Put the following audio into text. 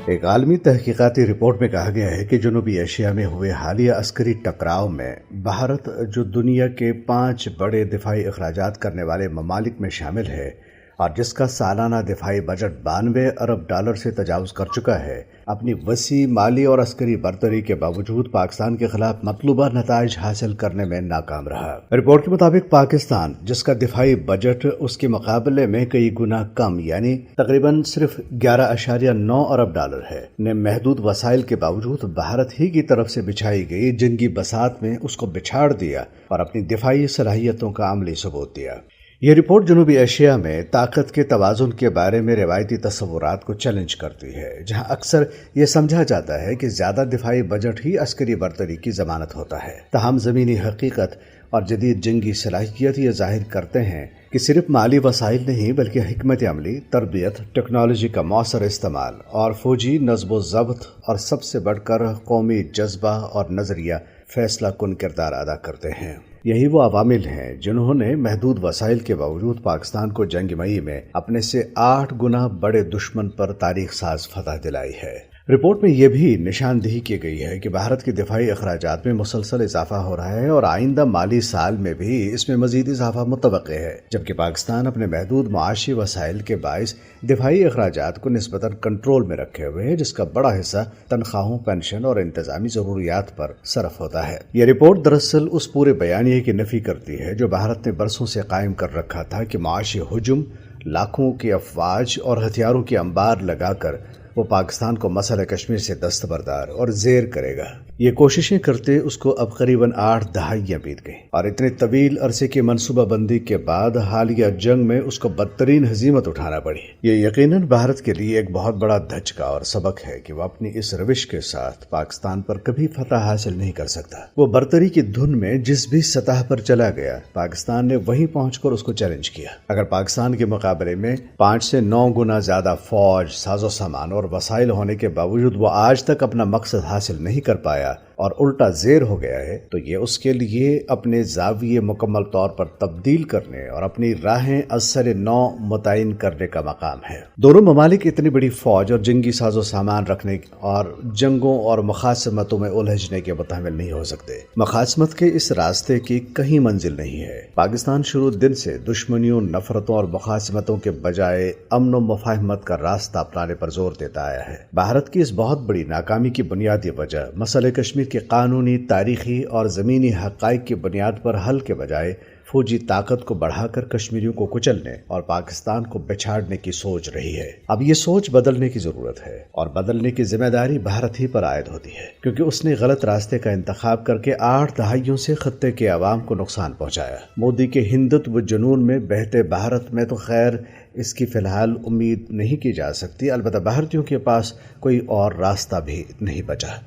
ایک عالمی تحقیقاتی رپورٹ میں کہا گیا ہے کہ جنوبی ایشیا میں ہوئے حالیہ عسکری ٹکراؤ میں بھارت، جو دنیا کے 5 بڑے دفاعی اخراجات کرنے والے ممالک میں شامل ہے اور جس کا سالانہ دفاعی بجٹ 92 ارب ڈالر سے تجاوز کر چکا ہے، اپنی وسیع مالی اور عسکری برتری کے باوجود پاکستان کے خلاف مطلوبہ نتائج حاصل کرنے میں ناکام رہا۔ رپورٹ کے مطابق پاکستان، جس کا دفاعی بجٹ اس کے مقابلے میں کئی گنا کم یعنی تقریباً صرف 11.9 ارب ڈالر ہے، نے محدود وسائل کے باوجود بھارت ہی کی طرف سے بچھائی گئی جنگی بساط میں اس کو بچھاڑ دیا اور اپنی دفاعی صلاحیتوں کا عملی ثبوت دیا۔ یہ رپورٹ جنوبی ایشیا میں طاقت کے توازن کے بارے میں روایتی تصورات کو چیلنج کرتی ہے، جہاں اکثر یہ سمجھا جاتا ہے کہ زیادہ دفاعی بجٹ ہی عسکری برتری کی ضمانت ہوتا ہے۔ تاہم زمینی حقیقت اور جدید جنگی صلاحیت یہ ظاہر کرتے ہیں کہ صرف مالی وسائل نہیں بلکہ حکمت عملی، تربیت، ٹیکنالوجی کا مؤثر استعمال اور فوجی نظم و ضبط اور سب سے بڑھ کر قومی جذبہ اور نظریہ فیصلہ کن کردار ادا کرتے ہیں۔ یہی وہ عوامل ہیں جنہوں نے محدود وسائل کے باوجود پاکستان کو جنگ مئی میں اپنے سے 8 گنا بڑے دشمن پر تاریخ ساز فتح دلائی ہے۔ رپورٹ میں یہ بھی نشاندہی کی گئی ہے کہ بھارت کے دفاعی اخراجات میں مسلسل اضافہ ہو رہا ہے اور آئندہ مالی سال میں بھی اس میں مزید اضافہ متوقع ہے، جبکہ پاکستان اپنے محدود معاشی وسائل کے باعث دفاعی اخراجات کو نسبتاً کنٹرول میں رکھے ہوئے ہے، جس کا بڑا حصہ تنخواہوں، پنشن اور انتظامی ضروریات پر صرف ہوتا ہے۔ یہ رپورٹ دراصل اس پورے بیانیے کی نفی کرتی ہے جو بھارت نے برسوں سے قائم کر رکھا تھا کہ معاشی ہجوم، لاکھوں کی افواج اور ہتھیاروں کی انبار لگا کر وہ پاکستان کو مسئلہ کشمیر سے دستبردار اور زیر کرے گا۔ یہ کوششیں کرتے اس کو اب قریباً 8 دہائیاں بیت گئیں اور اتنے طویل عرصے کی منصوبہ بندی کے بعد حالیہ جنگ میں اس کو بدترین ہزیمت اٹھانا پڑی۔ یہ یقیناً بھارت کے لیے ایک بہت بڑا دھچکا اور سبق ہے کہ وہ اپنی اس روش کے ساتھ پاکستان پر کبھی فتح حاصل نہیں کر سکتا۔ وہ برتری کی دھن میں جس بھی سطح پر چلا گیا، پاکستان نے وہیں پہنچ کر اس کو چیلنج کیا۔ اگر پاکستان کے مقابلے میں 5 سے 9 گنا زیادہ فوج، ساز و سامان اور وسائل ہونے کے باوجود وہ آج تک اپنا مقصد حاصل نہیں کر پایا اور الٹا زیر ہو گیا ہے، تو یہ اس کے لیے اپنے زاویے مکمل طور پر تبدیل کرنے اور اپنی راہیں از سر نو متعین کرنے کا مقام ہے۔ دونوں ممالک اتنی بڑی فوج اور جنگی ساز و سامان رکھنے اور جنگوں اور مخاصمتوں میں الجھنے کے متحمل نہیں ہو سکتے۔ مخاصمت کے اس راستے کی کہیں منزل نہیں ہے۔ پاکستان شروع دن سے دشمنیوں، نفرتوں اور مخاصمتوں کے بجائے امن و مفاہمت کا راستہ اپنانے پر زور دیتا آیا ہے۔ بھارت کی اس بہت بڑی ناکامی کی بنیادی وجہ مسئلہ کشمیر کے قانونی، تاریخی اور زمینی حقائق کی بنیاد پر حل کے بجائے فوجی طاقت کو بڑھا کر کشمیریوں کو کچلنے اور پاکستان کو بچھاڑنے کی سوچ رہی ہے۔ اب یہ سوچ بدلنے کی ضرورت ہے اور بدلنے کی ذمہ داری بھارت ہی پر عائد ہوتی ہے، کیونکہ اس نے غلط راستے کا انتخاب کر کے 8 دہائیوں سے خطے کے عوام کو نقصان پہنچایا۔ مودی کے ہندتو جنون میں بہتے بھارت میں تو خیر اس کی فی الحال امید نہیں کی جا سکتی، البتہ بھارتیوں کے پاس کوئی اور راستہ بھی نہیں بچا۔